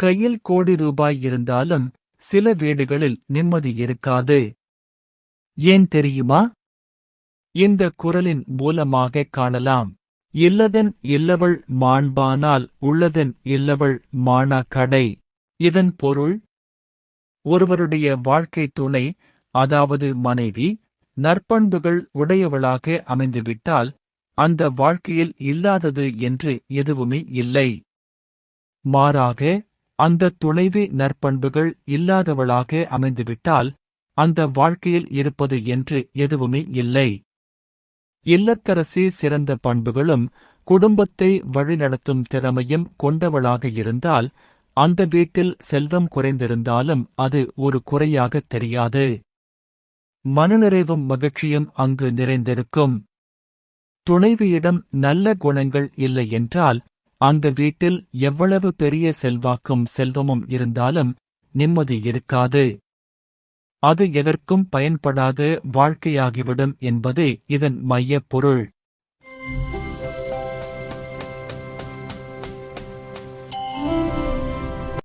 கையில் கோடி ரூபாய் இருந்தாலும் சில வீடுகளில் நிம்மதி இருக்காது. ஏன் தெரியுமா? இந்த குறளின் மூலமாக காணலாம். இல்லதன் இல்லவள் மாண்பானால் உள்ளதன் இல்லவள் மாணா கடை. இதன் பொருள், ஒருவருடைய வாழ்க்கை துணை, அதாவது மனைவி, நற்பண்புகள் உடையவளாக அமைந்துவிட்டால் அந்த வாழ்க்கையில் இல்லாதது என்று எதுவுமே இல்லை. மாறாக, அந்த துணைவி நற்பண்புகள் இல்லாதவளாக அமைந்துவிட்டால் அந்த வாழ்க்கையில் இருப்பது என்று எதுவுமே இல்லை. இல்லத்தரசி சிறந்த பண்புகளும் குடும்பத்தை வழிநடத்தும் திறமையும் கொண்டவளாக இருந்தால் அந்த வீட்டில் செல்வம் குறைந்திருந்தாலும் அது ஒரு குறையாக தெரியாது. மனநிறைவும் மகிழ்ச்சியும் அங்கு நிறைந்திருக்கும். துணைவியிடம் நல்ல குணங்கள் இல்லை என்றால் அந்த வீட்டில் எவ்வளவு பெரிய செல்வாக்கும் செல்வமும் இருந்தாலும் நிம்மதி இருக்காது. அது எதற்கும் பயன்படாத வாழ்க்கையாகிவிடும் என்பதே இதன் மையப் பொருள்.